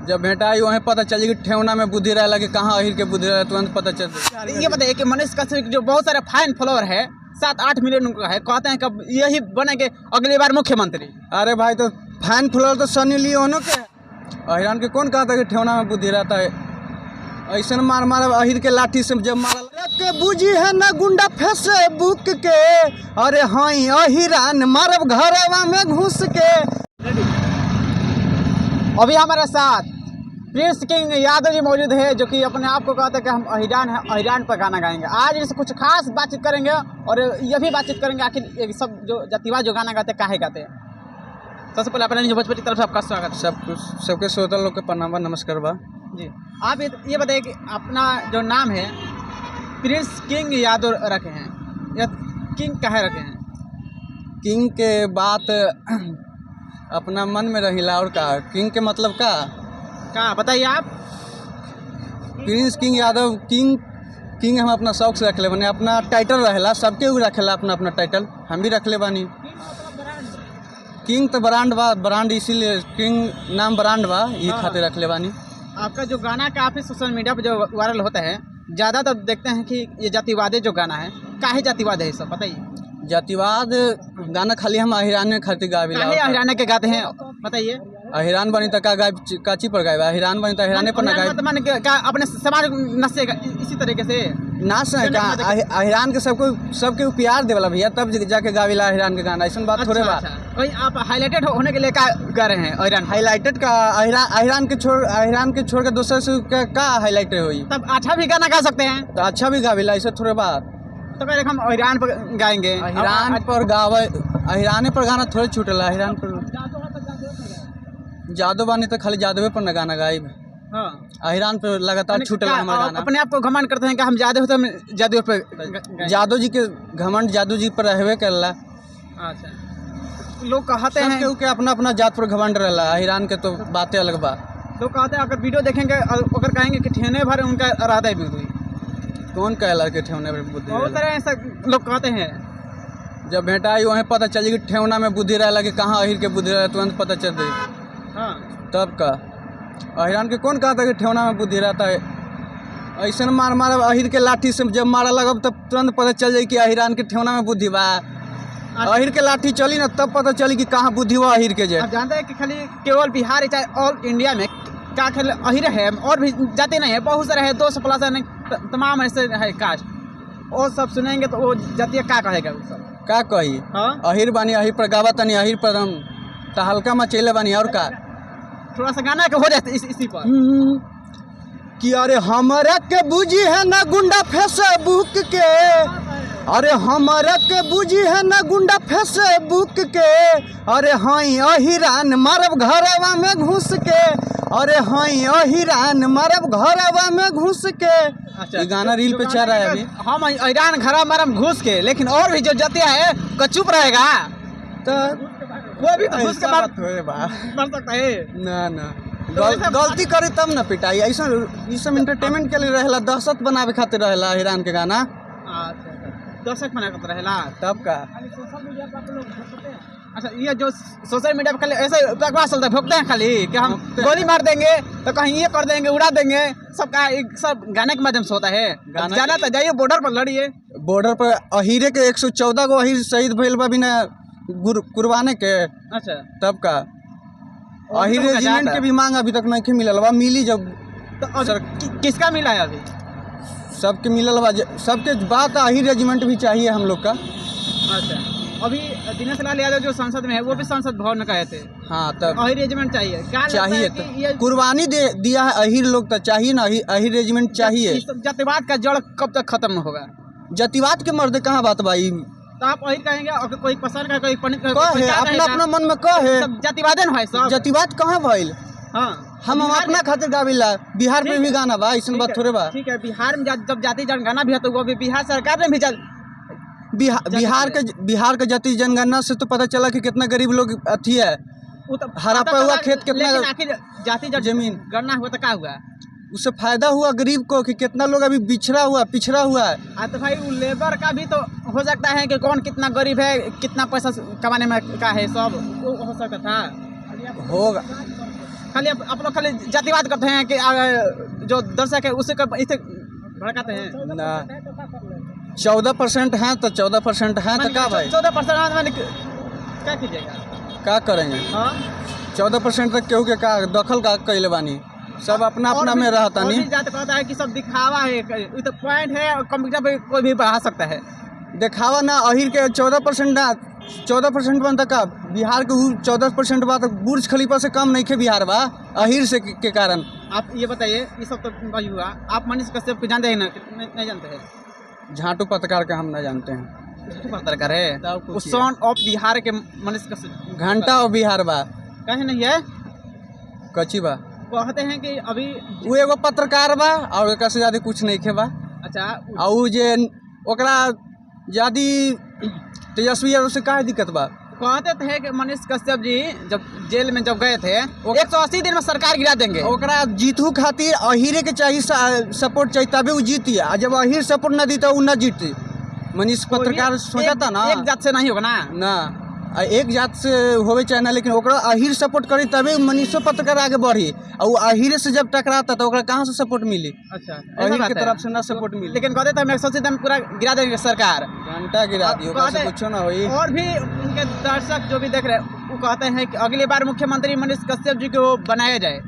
जब भेटाई वहीं पता चली कि ठेवना में बुद्धि रहेला कि कहाँ अहिर के बुद्धि रहेला, तुरंत पता चल। ये बताइए कि मनीष कश्यप जो बहुत सारे फैन फॉलोअर है 7-8 मिलियन उनका है, कहते हैं कब यही बनेंगे अगली बार मुख्यमंत्री। अरे भाई तो फैन फॉलोअर तो सनी लियोनो के, अहिरान के कौन कहता है कि ठेवना में बुद्धि रहता है। ऐसे मार अहिर के लाठी से जब मारा के बुझी है ना गुंडा फेसबुक के, अरे हाँ अहिरान मारब घरवा में घुस के। अभी हमारे साथ प्रिंस किंग यादव जी मौजूद है, जो कि अपने आप को कहते हैं कि हम अहिरान हैं, अहिरान पर गाना गाएंगे। आज इनसे कुछ खास बातचीत करेंगे और ये भी बातचीत करेंगे आखिर ये सब जो जातिवाद जो गाना गाते हैं काहे गाते हैं। सबसे पहले अपने भोजपुरी की तरफ से आपका स्वागत। सबके श्रोता लोग के प्रणाम नमस्कार बा जी। आप ये बताइए कि अपना जो नाम है प्रिंस किंग यादव रखे हैं, या किंग काहे रखे हैं? किंग के बात अपना मन में रहिला और का किंग के मतलब का बताइए आप। प्रिंस किंग यादव किंग हम अपना शौक से रखले बने, अपना टाइटल रहेला, सबके उ रखेला अपना अपना टाइटल, हम भी रखले बानी। किंग तो ब्रांड बा, ब्रांड इसीलिए किंग नाम ब्रांड बा, ये खातिर रखले बानी। आपका जो गाना काफ़ी सोशल मीडिया पर जो वायरल होता है ज़्यादातर तो देखते हैं कि ये जातिवादी जो गाना है, काहे जातिवाद है ये सब बताइए। जातिवाद गाना खाली हम अहिरान खातिर गाविला। काहे अहिरान के गाते हैं बताइए। अहिरान बनी तो का गायब काची पर गायब, अहिरान बनी तो अहिराने पर ना गायब। मान क्या अपने समाज नसेगा इसी तरीके से नाच है का अहिरान के सबके प्यार देवला भैया, तब जाके गाविला अहिरान के गाना। ऐसा बात थोड़े बात। वही आप हाईलाइटेड होने के लिए क्या गा रहे हैं? अहिरान हाईलाइटेड का अहिरान के छोड़ के दूसरे से का हाईलाइटेड हुई? तब अच्छा भी गाना गा सकते हैं तो अच्छा भी गाविला, ऐसे थोड़े बात। तो कह हम अहिरान पर गाएंगे, अहिरान पर गावे, अहिराने पर गाना थोड़े छूटेला। अहिरान पर जादू बानी तो खाली जादवे पर न गाना गाई। हाँ, अहिरान पर लगातार छूटेला हमारा गाना। अपने आप को घमंड करते हैं कि हम जादू होते हैं, जादू पर जादू जी के घमंड जादू जी पर रहवे करला। अच्छा, लोग कहते हैं क्योंकि अपना अपना जात पर घमंड रहला, अहिरान के तो बातें अलग बा। लोग कहते हैं अगर वीडियो देखेंगे अगर कहेंगे कि ठेने भर उनका इरादा भी हुई। कौन कहला के ठेवने में बुद्धि? बहुत सारे ऐसा लोग कहते हैं। जब भेटाई वहीं पता चली कि ठेवना में बुद्धि रहेला कि कहाँ अहिर के बुद्धि रहेला, तुरंत पता चल गई। हाँ, तब का अहिरान के कौन कहता है कि ठेवना में बुद्धि रहता है। ऐसे मार अहिर के लाठी से जब मारा लगब तब तुरंत पता चल जाए कि अहिरान के ठेवना में बुद्धि बा। अहिर के लाठी चली ना तब पता चली कि कहाँ बुद्धि बा अहिर के। आप जानते हैं कि खाली केवल बिहार चाहे ऑल इंडिया में क्या खेल अहिर है और भी जाते नहीं है, बहुत सारे है, 200+ तमाम ऐसे है कास्ट। और सब सुनेंगे तो वो जातीय क्या कहेगा वो सब का कही। हाँ, अहिर बानी, अहिर पर गावा तनी, अहिर पर हम तहलका मचेले बानी। और का थोड़ा सा गाना के हो जाते इसी पर कि अरे हमारा के बुझी है ना गुंडा फेसबुक के, अरे हमारा के बुझी है ना गुंडा फेसबुक के, अरे हाँ अहिरान मारब घरवा में घुस के, अरे हाँ अहिरान मारब घरवा में घुस के। अच्छा, ये गाना रील पे चल रहा है अभी। हम अहिरान घरवा मारब घुस के, लेकिन और भी जो जातिया है वो चुप रहेगा तो वो भी तो घुस के मार सकता है ना गलती करे तब ना पिटाई। ऐसा ये सब एंटरटेनमेंट के लिए रहेला, दहशत बनावे खातिर रहेला अहिरान के गाना। दर्शक मना करता रहेला तब का। अच्छा, ये जो सोशल मीडिया पर खाली ऐसे बकवास चलता है, भोगते हैं खाली कि हम गोली मार देंगे तो कहीं ये कर देंगे, उड़ा देंगे, सब गाने के माध्यम से होता है। जाना तो जाइए बॉर्डर पर लड़िए। बॉर्डर पर अहिरे के 114 गो अहिर शहीद भइल बा बिना कुर्बाने के। अच्छा, तब का अहिर रेजिमेंट के भी मांग अभी तक नहीं मिलल बा, मिली जब तो किसका मिला है अभी? सबके मिलल बा, सबके बात अहिर रेजिमेंट भी चाहिए हम लोग का। अच्छा, अभी दिनेश लाल यादव जो संसद में है वो भी संसद भवन में कहे थे। हाँ, तब अहिर रेजिमेंट चाहिए, क्या चाहिए तो कुर्बानी दिया है अहिर लोग तो चाहिए ना, अहिर रेजिमेंट चाहिए। जातिवाद का जड़ कब तक खत्म होगा? जातिवाद के मर्द कहाँ बात भाई? तो आप अहिर कहेंगे और कोई पसंद का कोई अपना अपना मन में कहे सब जातिवाद है सब। जातिवाद कहाँ भइल? हाँ, हम अपना खातिर गाविला। बिहार में भी गाना बा, ऐसा बात थोड़े बा। ठीक है, बिहार में जब जाति जनगणना भी है तो वो भी बिहार सरकार ने भी बिहार के जाति जनगणना से तो पता चला कि कितना गरीब लोग अथी है, हड़पा हुआ खेत कितना, आखिर जाति जमीन गणना हुआ तो क्या हुआ? उससे फायदा हुआ गरीब को कि कितना लोग अभी पिछड़ा हुआ है। तो भाई लेबर का भी तो हो सकता है कि कौन कितना गरीब है, कितना पैसा कमाने में का है, सब हो सकता था। होगा खाली आप लोग खाली जातिवाद करते हैं कि जो दर्शक है उसे इसे भड़काते हैं ना 14% हैं तो 14% हैं तो क्या भाई 14% मैंने क्या कीजिएगा, क्या करेंगे? हाँ 14% तक केहू के का दखल का कैले बानी, सब अपना अपना में रहता नहीं। जाते कहता है कि सब दिखावा है, ये तो पॉइंट है और कंप्यूटर पे कोई भी बढ़ा सकता है। दिखावा ना अहिर के 14% ना 14% बनता का बिहार के 14% बा तो बुर्ज खलीफा से कम नहीं खे बिहार बा अहिर से के कारण। आप ये बताइए, ये सब तो बात हुआ, आप मनीष कश्यप को जानते हैं ना? नहीं जानते हैं? झाटू पत्रकार के हम ना जानते हैं। पत्रकार है उस सन ऑफ बिहार के मनीष कश्यप घंटा और बिहार बा कहे नहीं है, कची बा कहते हैं कि अभी वो एगो पत्रकार बा और एक से ज्यादा कुछ नहीं खे बा। अच्छा और उ जे ओकरा ज्यादा तेजस्वी यादव से काहे दिक्कत बा? कहते थे कि मनीष कश्यप जी जब जेल में जब गए थे 180 दिन में सरकार गिरा देंगे। ओकरा जीतू खातिर अहिरे के चाहिए सपोर्ट चाहिए तभी वो जीती, और जब अहिर सपोर्ट ना दी तो वो ना जीती। मनीष पत्रकार सोचता ना एक जात से नहीं होगा ना एक जात से होवे चाहे ना, लेकिन ओकरा अहिर सपोर्ट करी तभी मनीषो पत्रकार आगे बढ़ी। और वो अहिरे से जब टकराता तो ओकरा कहाँ से सपोर्ट मिली? अच्छा अहिर की तरफ से ना सपोर्ट मिली। लेकिन कहते थे 180 दिन पूरा गिरा देंगे सरकार, घंटा गिरा दी, कुछ ना हुई। और भी उनके दर्शक जो भी देख रहे हैं वो कहते हैं कि अगली बार मुख्यमंत्री मनीष कश्यप जी को बनाया जाए।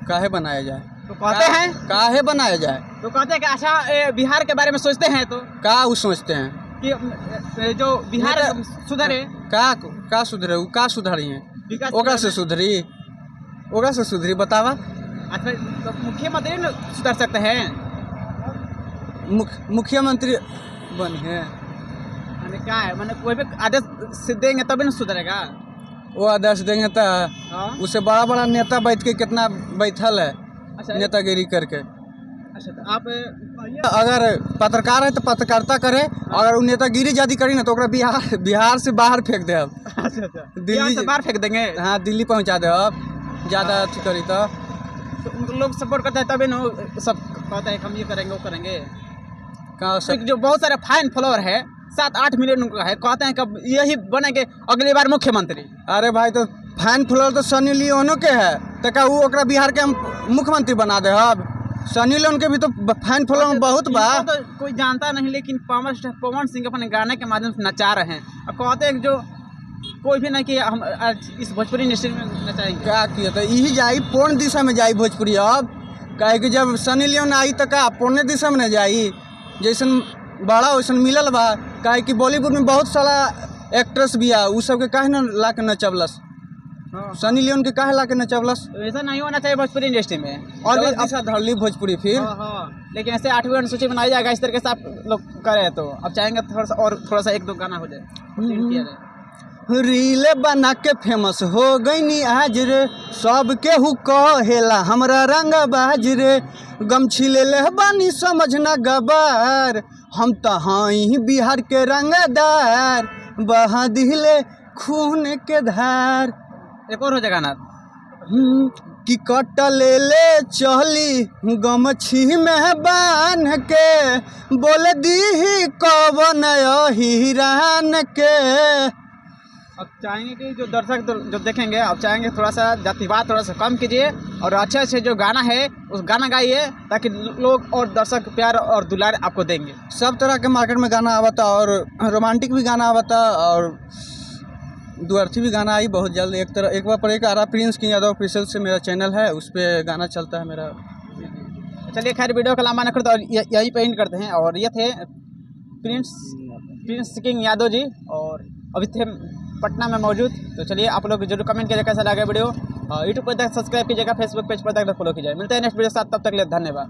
काहे बनाया जाए? तो कहते हैं काहे बनाया जाए? तो कहते हैं कि अच्छा बिहार के बारे में सोचते हैं तो का वो सोचते हैं कि जो बिहार सुधरे। का सुधरे? वो का सुधारी है? विकास ओकरा से सुधरी बतावा। अच्छा तो मुख्यमंत्री न सुधर सकते हैं? मुख्यमंत्री बने मैंने क्या है, मैंने कोई भी आदेश देंगे तभी न सुधरेगा। वो आदेश देंगे तो हाँ? उससे बड़ा बड़ा नेता बैठ के कितना बैठल है अच्छा नेतागिरी करके। अच्छा तो आप अगर पत्रकार है तो पत्रकारिता करे, अगर वो नेतागिरी ज्यादा करी ना तो ओकरा बिहार से बाहर फेंक दे। अब अच्छा दिल्ली से बाहर फेंक देंगे। हाँ दिल्ली पहुंचा दे अब ज्यादा अथी करी तो उनको लोग सपोर्ट करते हैं तभी न सब कहते हैं हम ये करेंगे वो करेंगे। कहाँ सब जो बहुत सारे फाइन फॉलोअर है 7-8 मिलियन उनका है, कहते हैं कब यही बनेंगे अगली बार मुख्यमंत्री। अरे भाई तो फैन फॉलोअर तो सनी लियोनो के है तो क्या वो ओकरा बिहार के हम मुख्यमंत्री बना दे? अब सनी लियोन के भी तो फैन फॉलोअर बहुत बा। तो कोई जानता नहीं, लेकिन पवन सिंह अपने गाने के माध्यम से नचा रहे हैं और कहते हैं जो कोई भी नहीं कि हम आज इस भोजपुरी इंडस्ट्री में नचाएंगे। क्या किया तो यही जाई पूर्ण दिशा में जाई भोजपुरी। अब काहे कि जब सनी लियोन आई तो का पूर्ण दिशा में न जाई, जैसन बड़ा वैसन मिलल बा। काहे कि बॉलीवुड में बहुत सारा एक्ट्रेस भी आ, उ सबके काहे न ला के नचवलस? सनी लियोन के काहे ला के नचवलस? ऐसा नहीं होना चाहिए भोजपुरी इंडस्ट्री में। और भी दिशा धरली भोजपुरी फिर। लेकिन ऐसे 8वीं अनुसूची बनाई जाएगा इस तरीके से आप लोग करे तो अब चाहेंगे थोड़ा सा 1-2 गाना हो जाए। रील बना के फेमस हो गई आज रे, सब केहू कहेला हमरा रंग बाज रे। गमछी ले ले बानी समझना गबार, हम तो हाई बिहार के रंगदार, बहा दिले खून के धार। एक और हो जाएगा ना कि कट ले ले चली गमछी में बांध के, बोल दी कवन हिरान के। अब चाहेंगे कि जो दर्शक जो देखेंगे अब चाहेंगे थोड़ा सा जातिवाद थोड़ा सा कम कीजिए और अच्छे अच्छे जो गाना है उस गाना गाइए ताकि लोग और दर्शक प्यार और दुलार आपको देंगे। सब तरह के मार्केट में गाना आवता और रोमांटिक भी गाना आवता और द्वर्थी भी गाना आई बहुत जल्द। एक बार पर एक आरा प्रिंस किंग यादव ऑफिशियल से मेरा चैनल है, उस पर गाना चलता है मेरा। चलिए खैर वीडियो का लंबा न करते और यही पे एंड करते हैं। और ये थे प्रिंस किंग यादव जी और अभी थे पटना में मौजूद। तो चलिए आप लोग जरूर कमेंट कीजिएगा कैसा लगा वीडियो, यूट्यूब पर तक सब्सक्राइब कीजिएगा, फेसबुक पेज पर तक फॉलो कीजिएगा। मिलते हैं नेक्स्ट वीडियो के साथ, तब तक के लिए धन्यवाद।